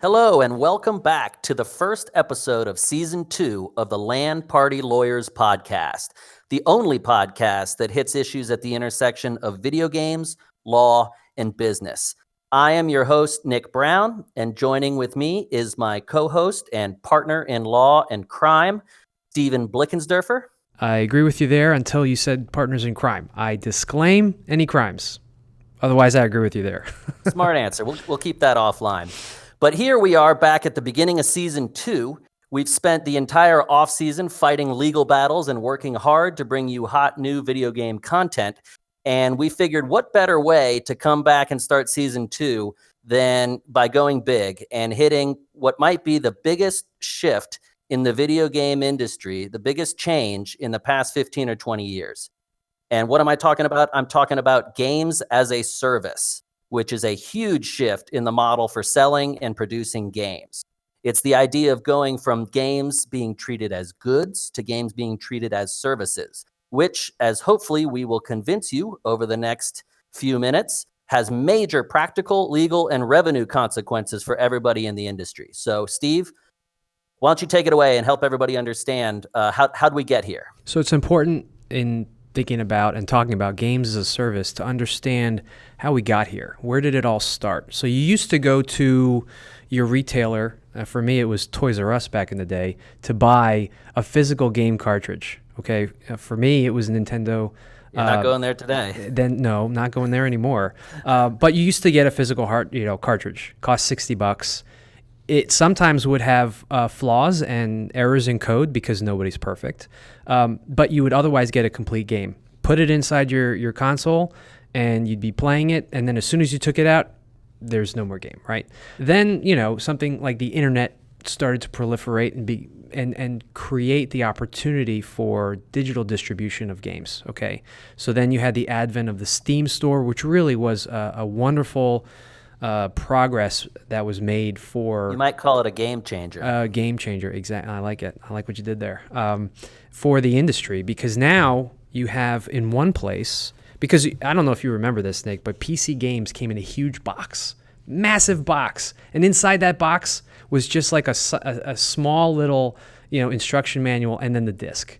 Hello, and welcome back to the first episode of Season 2 of the LAN Party Lawyers podcast, the only podcast that hits issues at the intersection of video games, law, and business. I am your host, Nick Brown, and joining with me is my co-host and partner in law and crime, Stephen Blickensderfer. I agree with you there until you said partners in crime. I disclaim any crimes. Otherwise, I agree with you there. Smart answer. We'll keep that offline. But here we are back at the beginning of Season 2. We've spent the entire offseason fighting legal battles and working hard to bring you hot new video game content. And we figured what better way to come back and start Season 2 than by going big and hitting what might be the biggest shift in the video game industry, the biggest change in the past 15 or 20 years. And what am I talking about? I'm talking about games as a service, which is a huge shift in the model for selling and producing games. It's the idea of going from games being treated as goods to games being treated as services, which, as hopefully we will convince you over the next few minutes, has major practical, legal, and revenue consequences for everybody in the industry. So, Steve, why don't you take it away and help everybody understand how do we get here? So it's important in thinking about and talking about games as a service to understand how we got here. Where did it all start? So you used to go to your retailer, for me it was Toys R Us back in the day, to buy a physical game cartridge. Okay, for me it was Nintendo. You're not going there today. Then no, not going there anymore. But you used to get a physical cartridge, cost $60. It sometimes would have flaws and errors in code because nobody's perfect, but you would otherwise get a complete game. Put it inside your console, and you'd be playing it, and then as soon as you took it out, there's no more game, right? Then, something like the internet started to proliferate and create the opportunity for digital distribution of games, okay? So then you had the advent of the Steam store, which really was a wonderful progress that was made for... You might call it a game changer. Game changer, exactly. I like it. I like what you did there. For the industry, because now you have in one place, because I don't know if you remember this, Nick, but PC games came in a huge box, massive box. And inside that box was just like a small little, instruction manual and then the disc.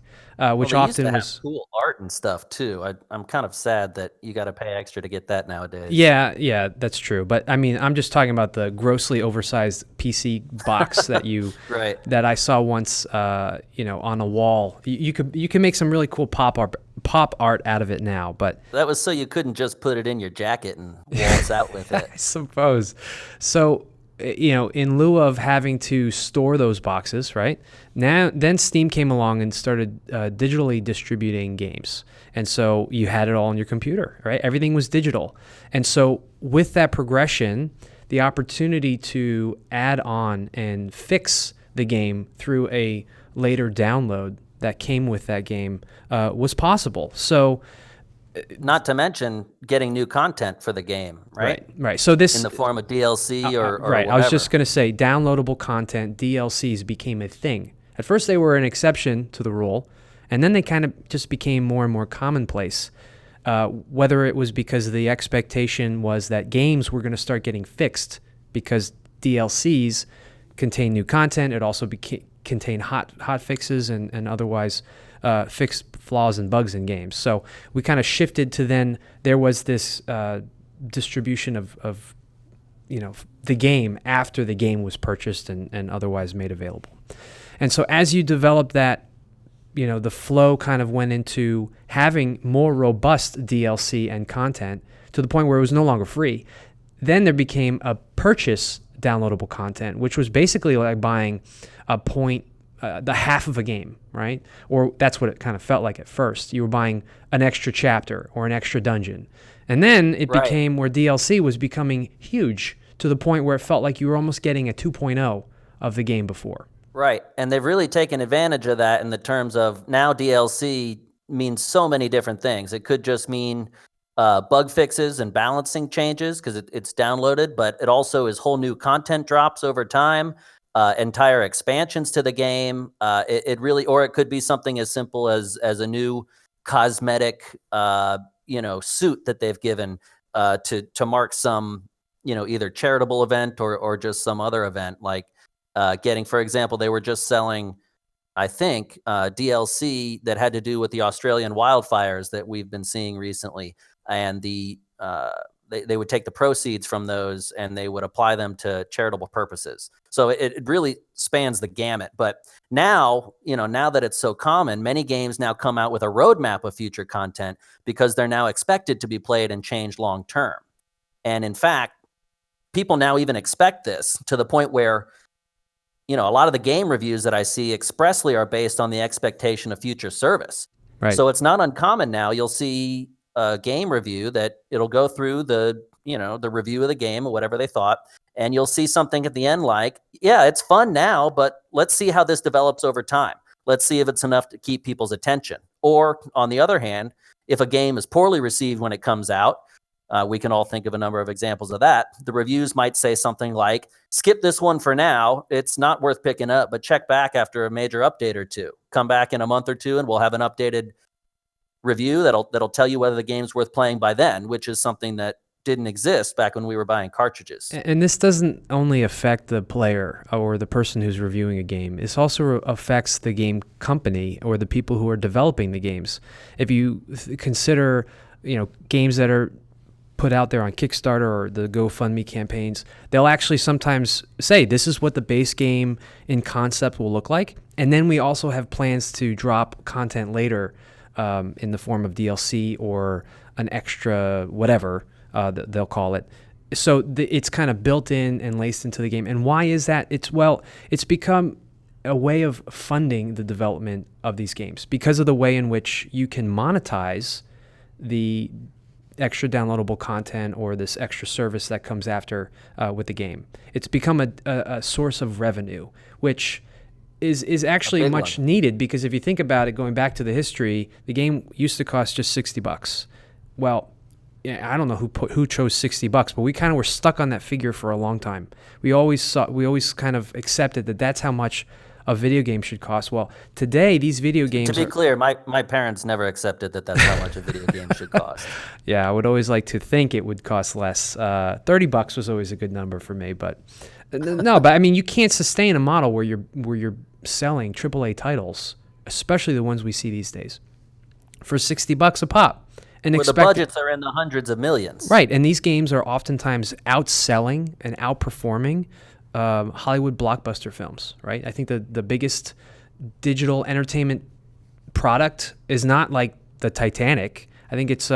Which well, often used to was have cool art and stuff too. I'm kind of sad that you got to pay extra to get that nowadays. Yeah, that's true. But I mean, I'm just talking about the grossly oversized PC box that right. that I saw once, on a wall. You can make some really cool pop art out of it now. But that was so you couldn't just put it in your jacket and waltz out with it. I suppose. So, in lieu of having to store those boxes, right? Then Steam came along and started digitally distributing games. And so you had it all on your computer, right? Everything was digital. And so with that progression, the opportunity to add on and fix the game through a later download that came with that game was possible. So, not to mention getting new content for the game, right? Right. So this in the form of DLC or right. Whatever. I was just going to say downloadable content, DLCs became a thing. At first they were an exception to the rule, and then they kind of just became more and more commonplace. Whether it was because the expectation was that games were going to start getting fixed because DLCs contain new content. It also contain hot fixes and otherwise fixed flaws and bugs in games. So we kind of shifted to then there was this distribution of the game after the game was purchased and otherwise made available. And so as you develop that, the flow kind of went into having more robust DLC and content to the point where it was no longer free. Then there became a purchase downloadable content, which was basically like buying the half of a game, right? Or that's what it kind of felt like at first. You were buying an extra chapter or an extra dungeon. And then it became where DLC was becoming huge to the point where it felt like you were almost getting a 2.0 of the game before. Right. And they've really taken advantage of that in the terms of now DLC means so many different things. It could just mean bug fixes and balancing changes because it's downloaded, but it also is whole new content drops over time. Entire expansions to the game. It really, or it could be something as simple as a new cosmetic, suit that they've given to mark some either charitable event or just some other event, like getting, for example, they were just selling, I think, DLC that had to do with the Australian wildfires that we've been seeing recently, and they would take the proceeds from those and they would apply them to charitable purposes. So it really spans the gamut. But now, now that it's so common, many games now come out with a roadmap of future content because they're now expected to be played and changed long term. And in fact, people now even expect this to the point where, a lot of the game reviews that I see expressly are based on the expectation of future service. Right. So it's not uncommon now. You'll see a game review that it'll go through the review of the game or whatever they thought, and you'll see something at the end like, yeah, it's fun now, but let's see how this develops over time. Let's see if it's enough to keep people's attention. Or on the other hand, if a game is poorly received when it comes out, we can all think of a number of examples of that. The reviews might say something like, skip this one for now. It's not worth picking up, but check back after a major update or two. Come back in a month or two and we'll have an updated review that'll tell you whether the game's worth playing by then, which is something that didn't exist back when we were buying cartridges. And this doesn't only affect the player or the person who's reviewing a game. This also affects the game company or the people who are developing the games. If you consider, games that are put out there on Kickstarter or the GoFundMe campaigns, they'll actually sometimes say, this is what the base game in concept will look like. And then we also have plans to drop content later in the form of DLC or an extra whatever they'll call it. So it's kind of built in and laced into the game. And why is that? It's become a way of funding the development of these games because of the way in which you can monetize the extra downloadable content or this extra service that comes after with the game. It's become a source of revenue, which is actually much needed, because if you think about it, going back to the history, the game used to cost just $60. Well, I don't know who chose $60, but we kind of were stuck on that figure for a long time. We always kind of accepted that that's how much a video game should cost. Well, today these video games. To be clear, my parents never accepted that that's how much a video game should cost. Yeah, I would always like to think it would cost less. $30 was always a good number for me, but no. But I mean, you can't sustain a model where you're selling AAA titles, especially the ones we see these days, for $60 a pop. And where the budgets are in the hundreds of millions. Right, and these games are oftentimes outselling and outperforming Hollywood blockbuster films, right? I think the biggest digital entertainment product is not like the Titanic. I think it's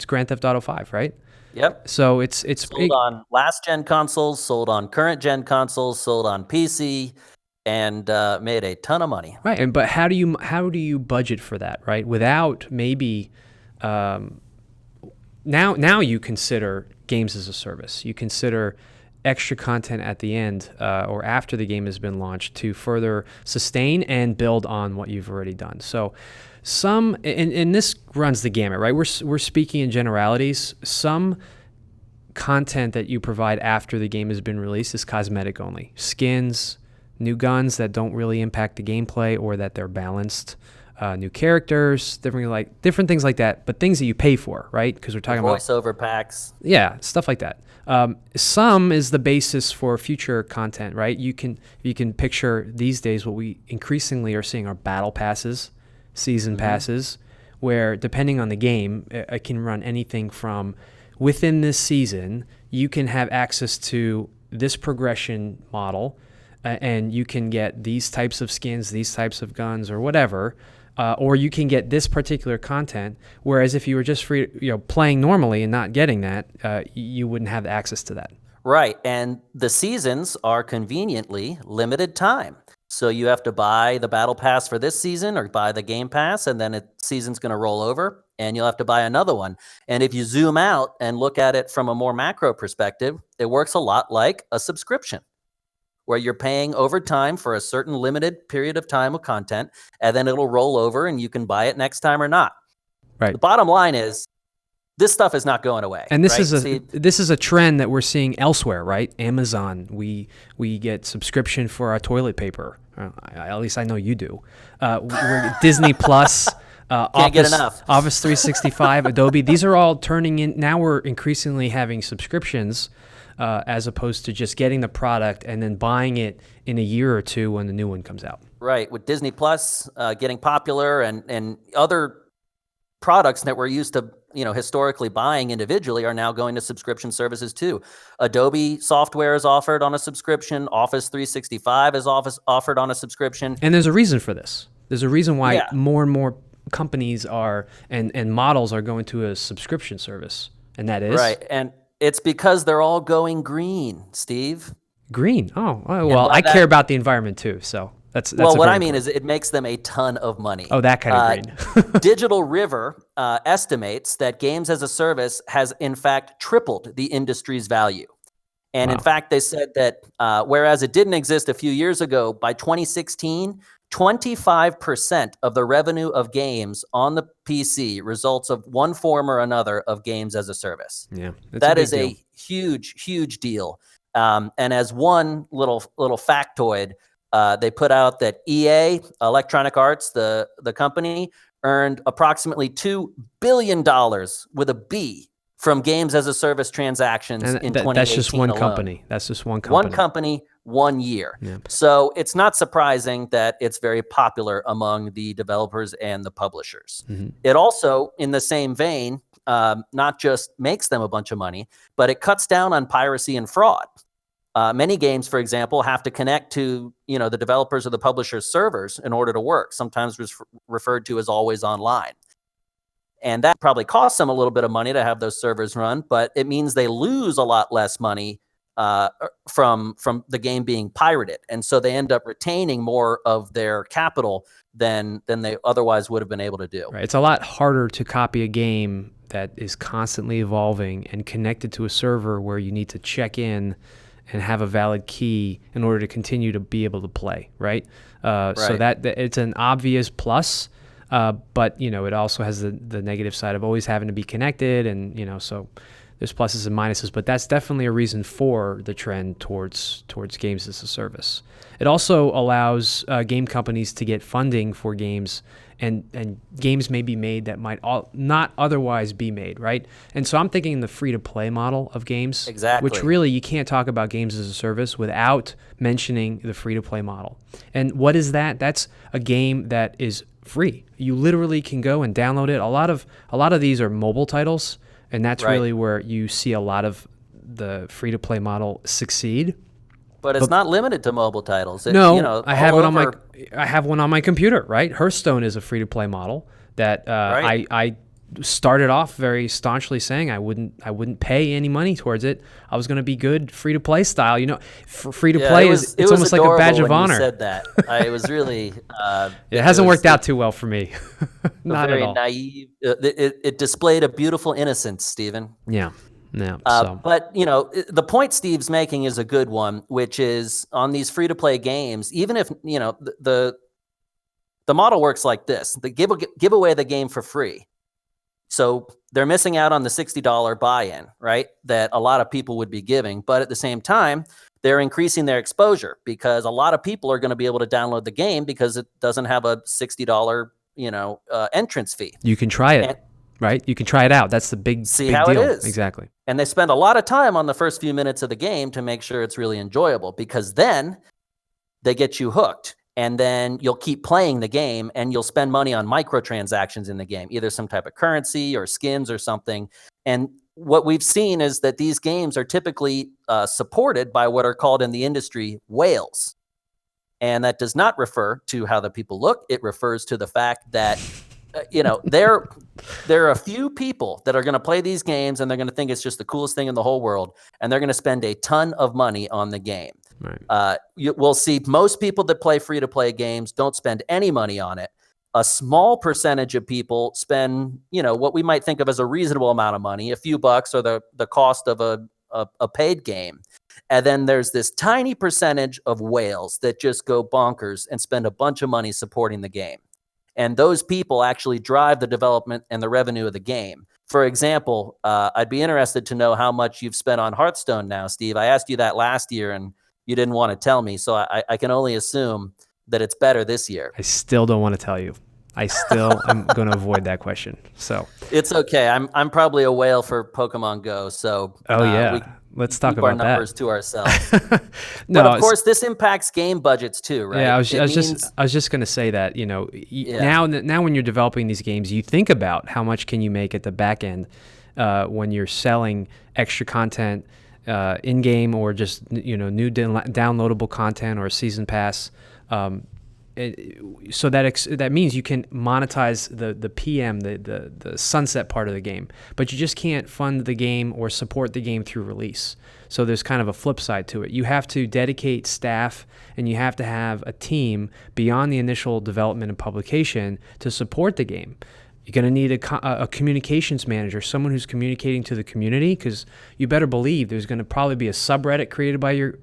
Grand Theft Auto 5, right? Yep. So it's sold on last gen consoles, sold on current gen consoles, sold on PC, and made a ton of money. Right, but how do you budget for that, right? Without maybe now you consider games as a service. You consider extra content at the end or after the game has been launched to further sustain and build on what you've already done. So and this runs the gamut, right? We're speaking in generalities. Some content that you provide after the game has been released is cosmetic only. Skins, new guns that don't really impact the gameplay or that they're balanced. New characters, different things like that, but things that you pay for, right? Because we're talking about voiceover packs. Yeah, stuff like that. Some is the basis for future content, right? You can picture these days what we increasingly are seeing are battle passes, season passes, where depending on the game, it can run anything from within this season, you can have access to this progression model, and you can get these types of skins, these types of guns, or whatever. Or you can get this particular content, whereas if you were just free, playing normally and not getting that, you wouldn't have access to that. Right, and the seasons are conveniently limited time. So you have to buy the battle pass for this season or buy the game pass, and then the season's going to roll over, and you'll have to buy another one. And if you zoom out and look at it from a more macro perspective, it works a lot like a subscription, where you're paying over time for a certain limited period of time of content, and then it'll roll over and you can buy it next time or not. Right. The bottom line is, this stuff is not going away. And this right? this is a trend that we're seeing elsewhere, right? Amazon, we get subscription for our toilet paper. At least I know you do. We're Disney Plus, Can't get enough. Office 365, Adobe. These are all turning in. Now we're increasingly having subscriptions as opposed to just getting the product and then buying it in a year or two when the new one comes out. Right. With Disney Plus getting popular and other products that we're used to, historically buying individually are now going to subscription services too. Adobe software is offered on a subscription. Office 365 is offered on a subscription. And there's a reason for this. There's a reason why Yeah. more and more companies are and models are going to a subscription service, and that is Right. And it's because they're all going green, Steve. green. Oh, well, I care about the environment too, so that's Well, what very I mean important. is it makes them a ton of money. Oh, that kind of green. Digital River estimates that games as a service has in fact tripled the industry's value. And in Wow. fact, they said that whereas it didn't exist a few years ago, by 2016, 25% of the revenue of games on the PC results of one form or another of games as a service. Yeah, That is deal. a huge, huge deal. And as one little factoid, they put out that EA, Electronic Arts, the company, earned approximately $2 billion with a B from games as a service transactions in 2018 That's just one alone. company. That's just one company. One company, 1 year. Yeah. So it's not surprising that it's very popular among the developers and the publishers. Mm-hmm. It also, in the same vein, not just makes them a bunch of money, but it cuts down on piracy and fraud. Many games, for example, have to connect to the developers or the publisher's servers in order to work, sometimes referred to as always online. And that probably costs them a little bit of money to have those servers run, but it means they lose a lot less money from the game being pirated. And so they end up retaining more of their capital than they otherwise would have been able to do. Right. It's a lot harder to copy a game that is constantly evolving and connected to a server where you need to check in and have a valid key in order to continue to be able to play, right? So that it's an obvious plus, but it also has the negative side of always having to be connected, and so there's pluses and minuses. But that's definitely a reason for the trend towards games as a service. It also allows game companies to get funding for games, and games may be made that might not otherwise be made, right? And so I'm thinking the free-to-play model of games, Exactly. which really you can't talk about games as a service without mentioning the free-to-play model. And what is that? That's a game that is free. You literally can go and download it. A lot of these are mobile titles, and that's Right. really where you see a lot of the free-to-play model succeed. But it's not limited to mobile titles. I have it on I have one on my computer, right? Hearthstone is a free-to-play model that Right. I started off very staunchly saying I wouldn't pay any money towards it. I was going to be good free-to-play style. Free-to-play it's almost like a badge of honor. You said that. It was really. It hasn't worked out too well for me. Not very at all. naive. It displayed a beautiful innocence, Stephen. Yeah. Yeah. But the point Steve's making is a good one, which is on these free-to-play games. Even if the model works like this, they give away the game for free, so they're missing out on the $60 buy-in, right? That a lot of people would be giving, but at the same time, they're increasing their exposure because a lot of people are going to be able to download the game because it doesn't have a $60 entrance fee. You can try it. Right? You can try it out. That's the big how deal. it is. Exactly. And they spend a lot of time on the first few minutes of the game to make sure it's really enjoyable, because then they get you hooked. And then you'll keep playing the game and you'll spend money on microtransactions in the game, either some type of currency or skins or something. And what we've seen is that these games are typically supported by what are called in the industry whales. And that does not refer to how the people look. It refers to the fact that there are a few people that are going to play these games and they're going to think it's just the coolest thing in the whole world, and they're going to spend a ton of money on the game. Right. We'll see most people that play free-to-play games don't spend any money on it. A small percentage of people spend, what we might think of as a reasonable amount of money, a few bucks or the cost of a paid game. And then there's this tiny percentage of whales that just go bonkers and spend a bunch of money supporting the game. And those people actually drive the development and the revenue of the game. For example, I'd be interested to know how much you've spent on Hearthstone now, Steve. I asked you that last year, and you didn't want to tell me, so I can only assume that it's better this year. I still don't want to tell you. I still am going to avoid that question. So It's okay. I'm probably a whale for Pokemon Go, so we let's talk keep our about numbers that. to ourselves. No, But of course, this impacts game budgets too, right? yeah, I was just going to say that, Yeah. now when you're developing these games, you think about how much can you make at the back end when you're selling extra content in game, or just new downloadable content or a season pass. So that means you can monetize the PM, the sunset part of the game, but you just can't fund the game or support the game through release. So there's kind of a flip side to it. You have to dedicate staff, and you have to have a team beyond the initial development and publication to support the game. You're going to need a communications manager, someone who's communicating to the community, because you better believe there's going to probably be a subreddit created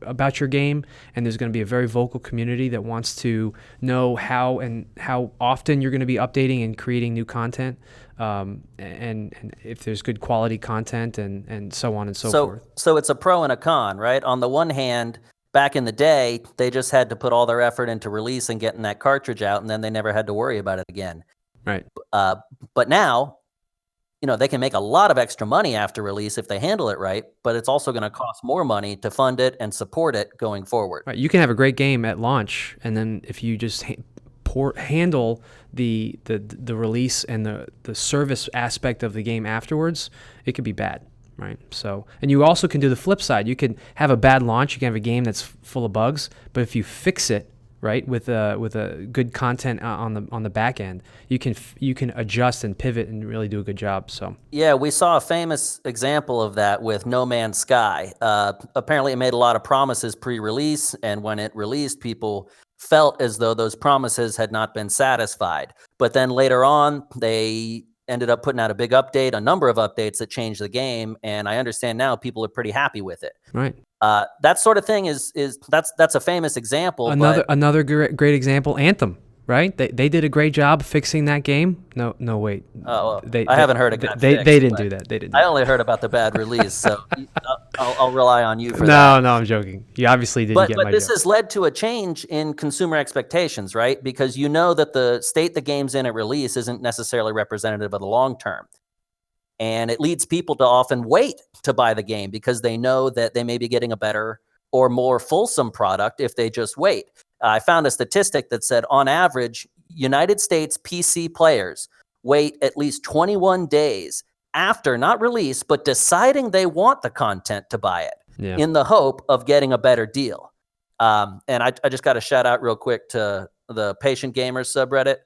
about your game, and there's going to be a very vocal community that wants to know how often you're going to be updating and creating new content, and if there's good quality content, and so on and so forth. So it's a pro and a con, right? On the one hand, back in the day, they just had to put all their effort into release and getting that cartridge out, and then they never had to worry about it again. Right. But now, they can make a lot of extra money after release if they handle it right, but it's also going to cost more money to fund it and support it going forward. Right. You can have a great game at launch, and then if you just handle the release and the service aspect of the game afterwards, it could be bad. Right. So, and you also can do the flip side. You can have a bad launch. You can have a game that's full of bugs, but if you fix it, right, with a good content on the back end, you can adjust and pivot and really do a good job. So yeah, we saw a famous example of that with No Man's Sky. Apparently, it made a lot of promises pre-release, and when it released, people felt as though those promises had not been satisfied. But then later on, they ended up putting out a big update, a number of updates that changed the game, and I understand now people are pretty happy with it. Right. That sort of thing that's a famous example. Another great example, Anthem. Right? They did a great job fixing that game. No, wait. I haven't heard it. They didn't do that. They didn't. I only heard about the bad release, so I'll rely on you for that. No, I'm joking. You obviously didn't get my joke. But this has led to a change in consumer expectations, right? Because that the state the game's in at release isn't necessarily representative of the long term. And it leads people to often wait to buy the game because they know that they may be getting a better or more fulsome product if they just wait. I found a statistic that said, on average, United States PC players wait at least 21 days after, not release, but deciding they want the content to buy it in the hope of getting a better deal. And I just got to shout out real quick to the Patient Gamers subreddit.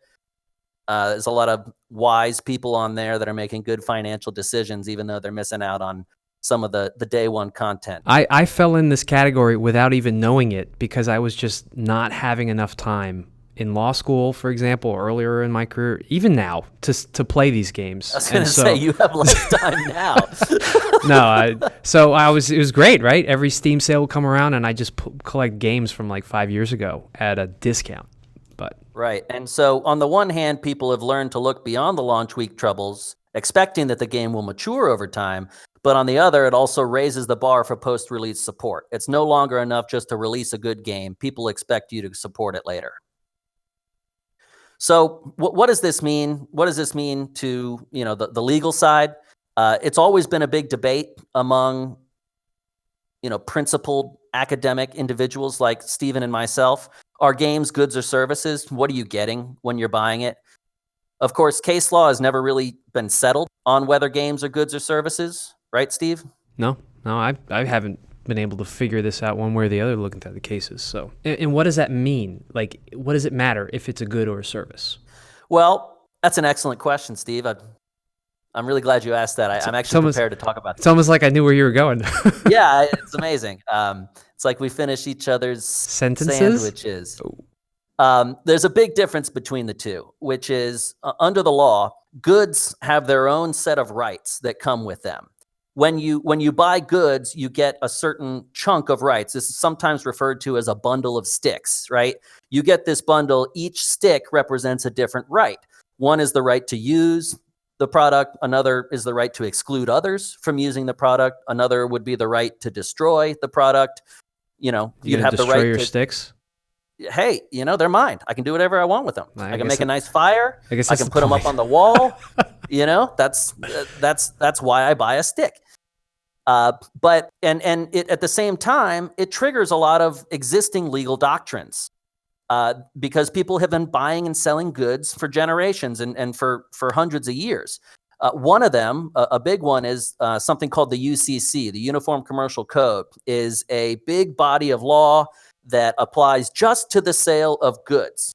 There's a lot of wise people on there that are making good financial decisions, even though they're missing out on some of the day one content. I fell in this category without even knowing it because I was just not having enough time in law school, for example, earlier in my career, even now, to play these games. I was going to say, you have less time now. It was great, right? Every Steam sale would come around and I just collect games from like 5 years ago at a discount. Right. And so on the one hand, people have learned to look beyond the launch week troubles, expecting that the game will mature over time. But on the other, it also raises the bar for post-release support. It's no longer enough just to release a good game. People expect you to support it later. So what does this mean? What does this mean to the legal side? It's always been a big debate among principled academic individuals like Stephen and myself. Are games goods or services? What are you getting when you're buying it? Of course, case law has never really been settled on whether games are goods or services, right, Steve? No, I haven't been able to figure this out one way or the other looking at the cases. So, and what does that mean? Like, what does it matter if it's a good or a service? Well, that's an excellent question, Steve. I'm really glad you asked that. I'm actually prepared to talk about this. It's almost like I knew where you were going. Yeah, it's amazing. It's like we finish each other's sentences. Sandwiches. There's a big difference between the two, which is under the law, goods have their own set of rights that come with them. When you buy goods, you get a certain chunk of rights. This is sometimes referred to as a bundle of sticks, right? You get this bundle. Each stick represents a different right. One is the right to use the product. Another is the right to exclude others from using the product. Another would be the right to destroy the product. You'd have the right to destroy your sticks. hey, they're mine. I can do whatever I want with them. I can make a nice fire. I guess I can put them up on the wall. That's why I buy a stick. But at the same time, it triggers a lot of existing legal doctrines. Because people have been buying and selling goods for generations and for hundreds of years. One of them, a big one, is something called the UCC, the Uniform Commercial Code, is a big body of law that applies just to the sale of goods.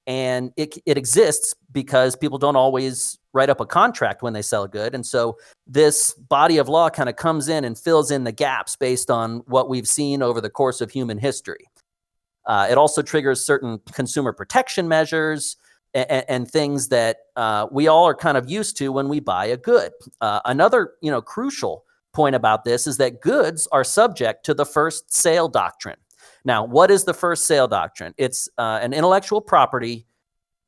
And it exists because people don't always write up a contract when they sell a good. And so this body of law kind of comes in and fills in the gaps based on what we've seen over the course of human history. It also triggers certain consumer protection measures and things that we all are kind of used to when we buy a good. Another crucial point about this is that goods are subject to the first sale doctrine. Now, what is the first sale doctrine? It's an intellectual property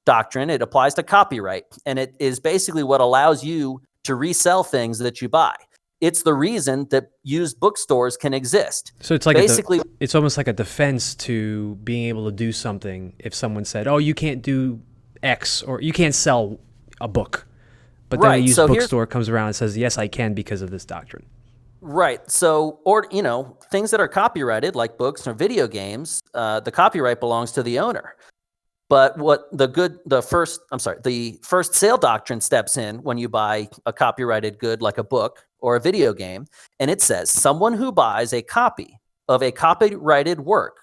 doctrine. It applies to copyright, and it is basically what allows you to resell things that you buy. It's the reason that used bookstores can exist. So it's like basically, it's almost like a defense to being able to do something. If someone said, "Oh, you can't do X," or "You can't sell a book," but then a used bookstore comes around and says, "Yes, I can because of this doctrine." Right. So, or things that are copyrighted, like books or video games, the copyright belongs to the owner. But what the first sale doctrine steps in when you buy a copyrighted good like a book or a video game, and it says someone who buys a copy of a copyrighted work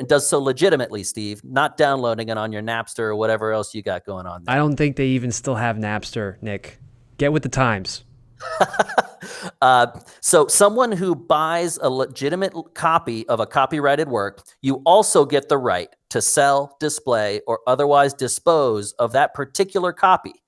does so legitimately, Steve, not downloading it on your Napster or whatever else you got going on there. I don't think they even still have Napster, Nick. Get with the times. So someone who buys a legitimate copy of a copyrighted work, you also get the right to sell, display, or otherwise dispose of that particular copy,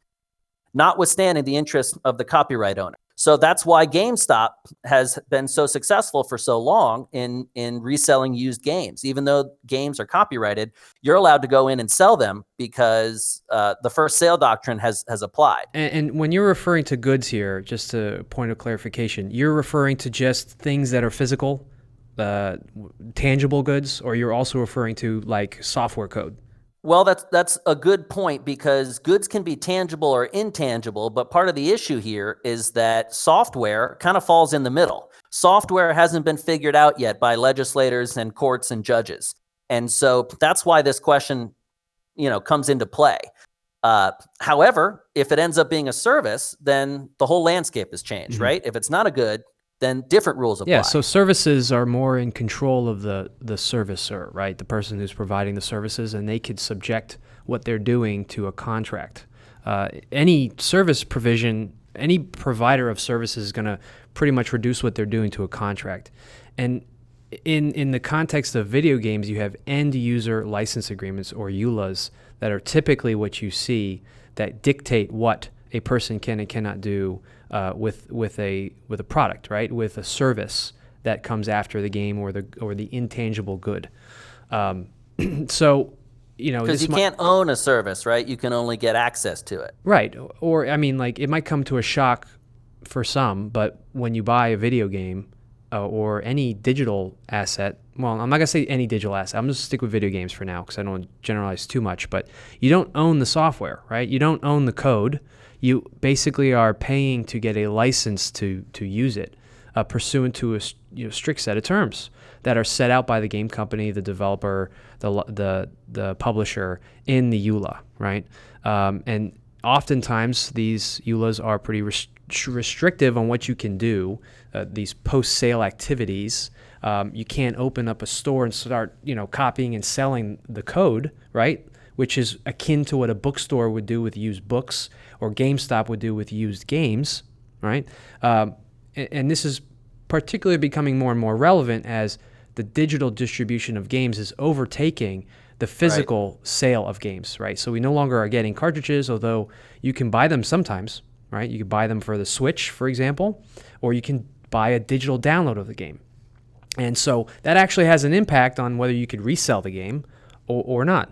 notwithstanding the interest of the copyright owner. So that's why GameStop has been so successful for so long in reselling used games. Even though games are copyrighted, you're allowed to go in and sell them because the first sale doctrine has applied. And when you're referring to goods here, just a point of clarification, you're referring to just things that are physical, tangible goods, or you're also referring to like software code? Well, that's a good point because goods can be tangible or intangible, but part of the issue here is that software kind of falls in the middle. Software hasn't been figured out yet by legislators and courts and judges. And so that's why this question, comes into play. However, if it ends up being a service, then the whole landscape has changed, right? If it's not a good, then different rules apply. Yeah, so services are more in control of the servicer, right? The person who's providing the services, and they could subject what they're doing to a contract. Any service provision, any provider of services is going to pretty much reduce what they're doing to a contract. And in the context of video games, you have end-user license agreements, or EULAs, that are typically what you see that dictate what a person can and cannot do with a product, right? With a service that comes after the game or the intangible good. So, because you can't own a service, right? You can only get access to it, right? Or it might come to a shock for some, but when you buy a video game or any digital asset, well, I'm not gonna say any digital asset. I'm just stick with video games for now because I don't want to generalize too much. But you don't own the software, right? You don't own the code. You basically are paying to get a license to use it, pursuant to a strict set of terms that are set out by the game company, the developer, the publisher in the EULA, right? And oftentimes these EULAs are pretty restrictive on what you can do. These post-sale activities, you can't open up a store and start copying and selling the code, right? Which is akin to what a bookstore would do with used books or GameStop would do with used games, right? And this is particularly becoming more and more relevant as the digital distribution of games is overtaking the physical sale of games, right? So we no longer are getting cartridges, although you can buy them sometimes, right? You can buy them for the Switch, for example, or you can buy a digital download of the game. And so that actually has an impact on whether you could resell the game or not.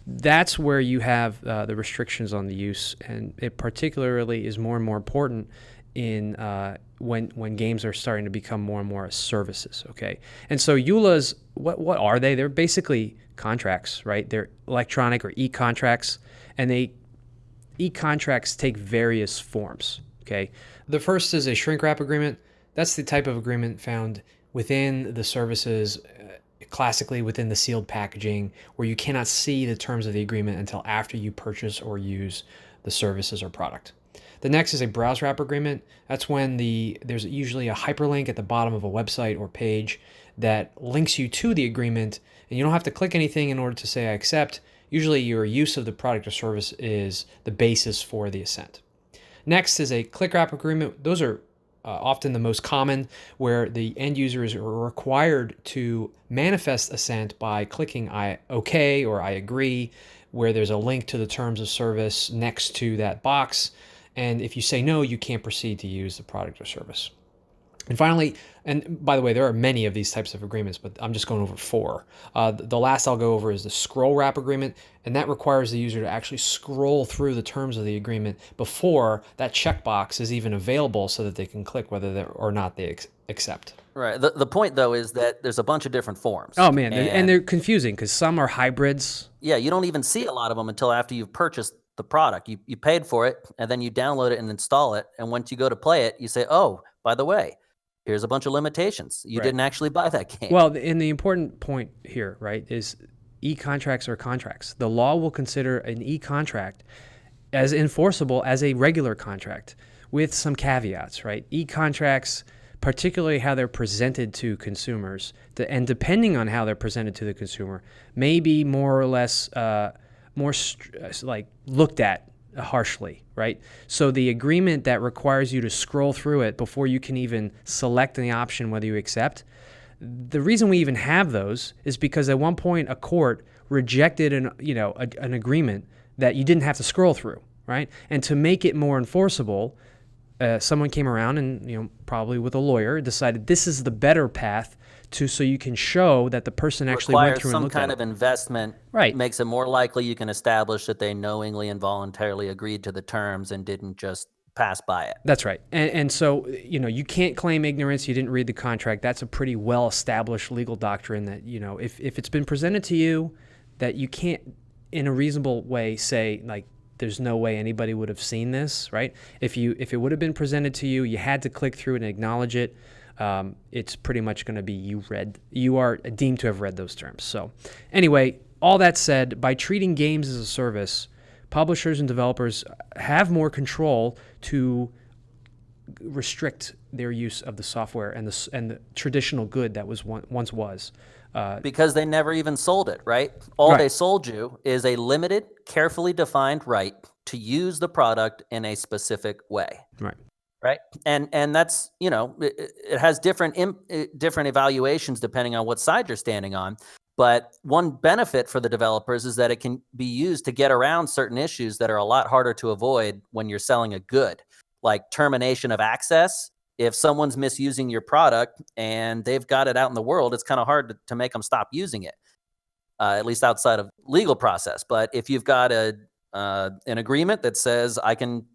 That's where you have the restrictions on the use, and it particularly is more and more important in when games are starting to become more and more services. Okay, and so EULAs, what are they? They're basically contracts, right? They're electronic or e-contracts, and e-contracts take various forms. Okay, the first is a shrink wrap agreement. That's the type of agreement found within the services, classically within the sealed packaging, where you cannot see the terms of the agreement until after you purchase or use the services or product. The next is a browse wrap agreement. That's when there's usually a hyperlink at the bottom of a website or page that links you to the agreement, and you don't have to click anything in order to say I accept. Usually your use of the product or service is the basis for the assent. Next is a click wrap agreement. Those are often the most common, where the end users are required to manifest assent by clicking I OK or I agree, where there's a link to the terms of service next to that box. And if you say no, you can't proceed to use the product or service. And finally, and by the way, there are many of these types of agreements, but I'm just going over 4. The last I'll go over is the scroll wrap agreement, and that requires the user to actually scroll through the terms of the agreement before that checkbox is even available so that they can click whether or not they accept. Right. The point, though, is that there's a bunch of different forms. Oh, man, and they're confusing because some are hybrids. Yeah, you don't even see a lot of them until after you've purchased the product. You paid for it, and then you download it and install it, and once you go to play it, you say, oh, by the way, here's a bunch of limitations. You didn't actually buy that game. Well, and the important point here, right, is e-contracts are contracts. The law will consider an e-contract as enforceable as a regular contract with some caveats, right? E-contracts, particularly how they're presented to consumers, and depending on how they're presented to the consumer, may be more or less looked at harshly, right? So the agreement that requires you to scroll through it before you can even select the option whether you accept, the reason we even have those is because at one point a court rejected an agreement that you didn't have to scroll through, right? And to make it more enforceable, someone came around and, probably with a lawyer, decided this is the better path so you can show that the person actually went through and looked at it. Some kind of investment, right? Makes it more likely you can establish that they knowingly and voluntarily agreed to the terms and didn't just pass by it. That's right. And so, you can't claim ignorance. You didn't read the contract. That's a pretty well-established legal doctrine that, if it's been presented to you, that you can't, in a reasonable way, say, like, there's no way anybody would have seen this, right? If it would have been presented to you, you had to click through and acknowledge it. It's pretty much going to be you are deemed to have read those terms. So anyway, all that said, by treating games as a service, publishers and developers have more control to restrict their use of the software and the traditional good that once was. Because they never even sold it, right? All they sold you is a limited, carefully defined right to use the product in a specific way. Right. And that's, it has different evaluations depending on what side you're standing on. But one benefit for the developers is that it can be used to get around certain issues that are a lot harder to avoid when you're selling a good, like termination of access. If someone's misusing your product and they've got it out in the world, it's kind of hard to make them stop using it, at least outside of legal process. But if you've got an agreement that says I can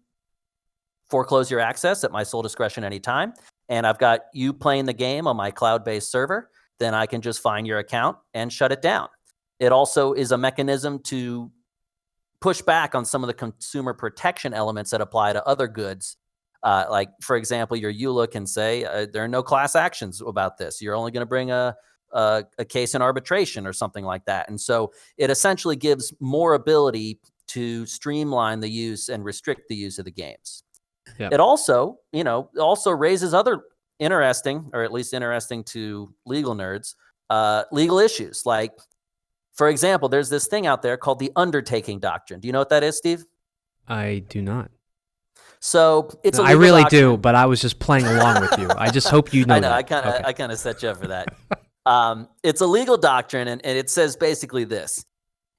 foreclose your access at my sole discretion anytime, and I've got you playing the game on my cloud-based server, then I can just find your account and shut it down. It also is a mechanism to push back on some of the consumer protection elements that apply to other goods. Like, for example, your EULA can say there are no class actions about this. You're only going to bring a case in arbitration or something like that. And so it essentially gives more ability to streamline the use and restrict the use of the games. Yep. It also, raises other interesting, or at least interesting to legal nerds, legal issues. Like, for example, there's this thing out there called the undertaking doctrine. Do you know what that is, Steve? I do not. So it's a I really doctrine. Do, but I was just playing along with you. I just hope you know. I know. That. I kind of set you up for that. It's a legal doctrine, and it says basically this: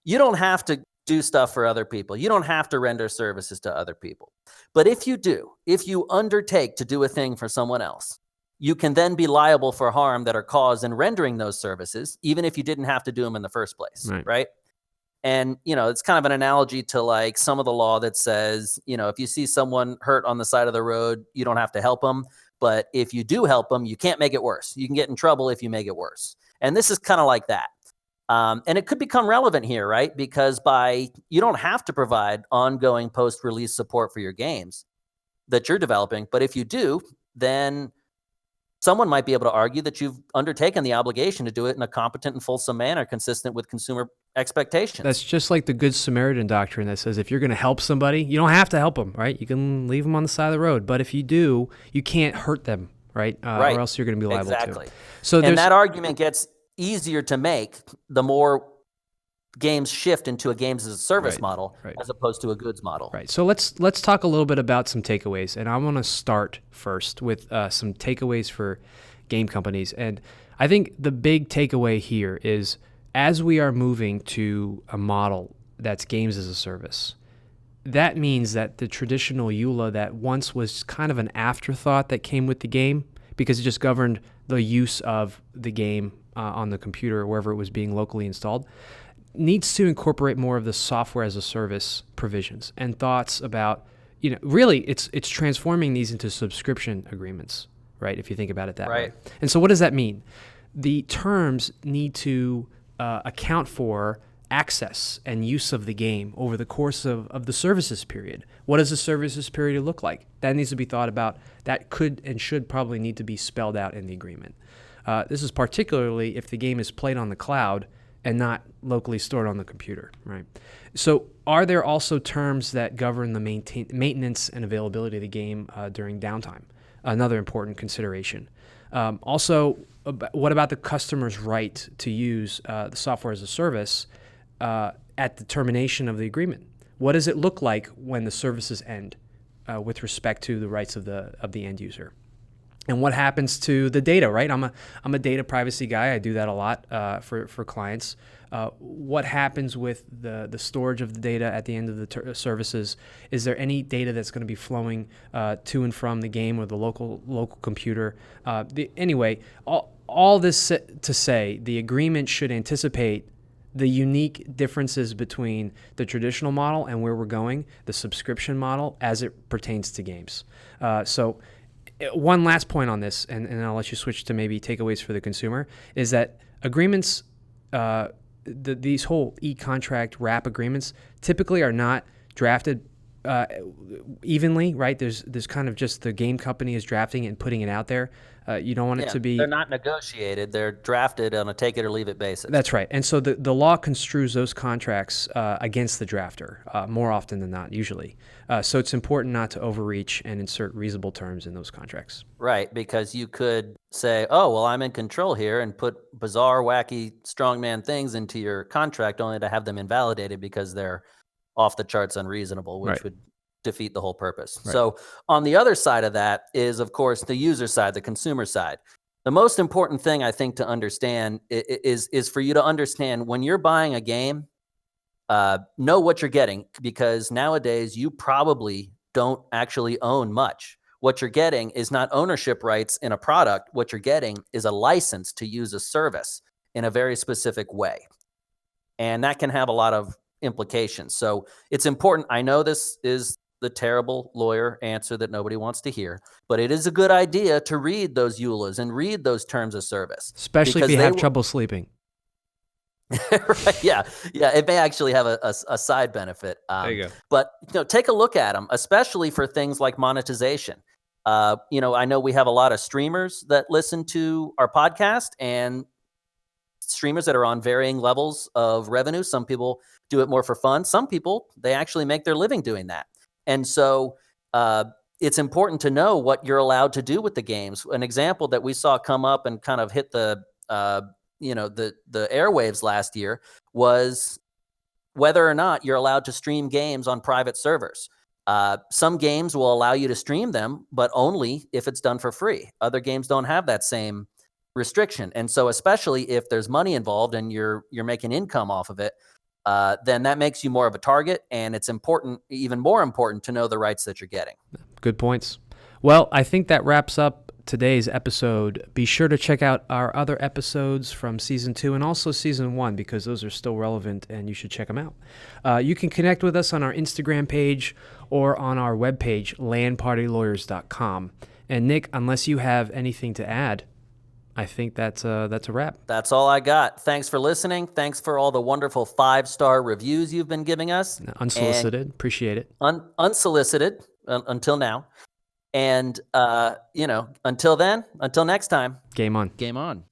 you don't have to do stuff for other people. You don't have to render services to other people. But if you undertake to do a thing for someone else, you can then be liable for harm that are caused in rendering those services, even if you didn't have to do them in the first place, right? And, it's kind of an analogy to like some of the law that says, if you see someone hurt on the side of the road, you don't have to help them. But if you do help them, you can't make it worse. You can get in trouble if you make it worse. And this is kind of like that. And it could become relevant here, right? Because you don't have to provide ongoing post-release support for your games that you're developing. But if you do, then someone might be able to argue that you've undertaken the obligation to do it in a competent and fulsome manner consistent with consumer expectations. That's just like the Good Samaritan doctrine that says if you're going to help somebody, you don't have to help them, right? You can leave them on the side of the road. But if you do, you can't hurt them, right? Right. Or else you're going to be liable Exactly. to. So and that argument gets easier to make the more games shift into a games as a service model as opposed to a goods model. Right. So let's talk a little bit about some takeaways. And I want to start first with some takeaways for game companies. And I think the big takeaway here is as we are moving to a model that's games as a service, that means that the traditional EULA that once was kind of an afterthought that came with the game because it just governed the use of the game on the computer or wherever it was being locally installed, needs to incorporate more of the software as a service provisions and thoughts about, really it's transforming these into subscription agreements, right? If you think about it that way. And so what does that mean? The terms need to account for access and use of the game over the course of the services period. What does the services period look like? That needs to be thought about. That could and should probably need to be spelled out in the agreement. This is particularly if the game is played on the cloud and not locally stored on the computer, right? So are there also terms that govern the maintenance and availability of the game during downtime? Another important consideration. Also, what about the customer's right to use the software as a service at the termination of the agreement? What does it look like when the services end with respect to the rights of the end user? And what happens to the data, right? I'm a data privacy guy. I do that a lot for clients. What happens with the storage of the data at the end of the services? Is there any data that's going to be flowing to and from the game or the local computer? Anyway, all this to say, the agreement should anticipate the unique differences between the traditional model and where we're going, the subscription model, as it pertains to games. So one last point on this, and I'll let you switch to maybe takeaways for the consumer, is that agreements, these whole e-contract wrap agreements typically are not drafted evenly, right? There's kind of just the game company is drafting it and putting it out there. You don't want it to be... They're not negotiated. They're drafted on a take-it-or-leave-it basis. That's right. And so the law construes those contracts against the drafter more often than not, usually. So it's important not to overreach and insert reasonable terms in those contracts. Right, because you could say, oh, well, I'm in control here and put bizarre, wacky, strongman things into your contract only to have them invalidated because they're off the charts unreasonable, which would defeat the whole purpose. So on the other side of that is, of course, the user side, the consumer side. The most important thing I think to understand is for you to understand when you're buying a game, know what you're getting, because nowadays you probably don't actually own much. What you're getting is not ownership rights in a product. What you're getting is a license to use a service in a very specific way. And that can have a lot of implications. So it's important. I know this is the terrible lawyer answer that nobody wants to hear, but it is a good idea to read those EULAs and read those terms of service. Especially if you have trouble sleeping. Right, yeah. It may actually have a side benefit. There you go. But take a look at them, especially for things like monetization. I know we have a lot of streamers that listen to our podcast, and streamers that are on varying levels of revenue. Some people do it more for fun. Some people, they actually make their living doing that. And so it's important to know what you're allowed to do with the games. An example that we saw come up and kind of hit the airwaves last year was whether or not you're allowed to stream games on private servers. Some games will allow you to stream them, but only if it's done for free. Other games don't have that same restriction. And so especially if there's money involved and you're making income off of it, then that makes you more of a target, and it's important, even more important, to know the rights that you're getting. Good points. Well, I think that wraps up today's episode, be sure to check out our other episodes from Season 2 and also Season 1 because those are still relevant and you should check them out. You can connect with us on our Instagram page or on our webpage, landpartylawyers.com. And Nick, unless you have anything to add, I think that's a wrap. That's all I got. Thanks for listening. Thanks for all the wonderful 5-star reviews you've been giving us. Unsolicited. Appreciate it. Unsolicited until now. And, until then, until next time. Game on. Game on.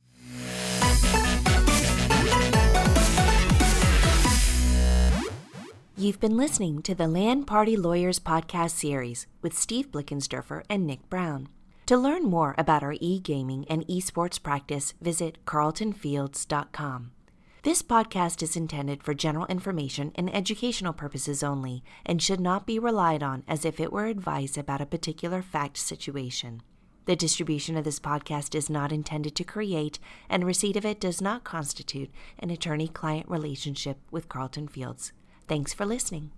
You've been listening to the LAN Party Lawyers podcast series with Steve Blickensderfer and Nick Brown. To learn more about our e-gaming and esports practice, visit carltonfields.com. This podcast is intended for general information and educational purposes only and should not be relied on as if it were advice about a particular fact situation. The distribution of this podcast is not intended to create, and receipt of it does not constitute an attorney-client relationship with Carlton Fields. Thanks for listening.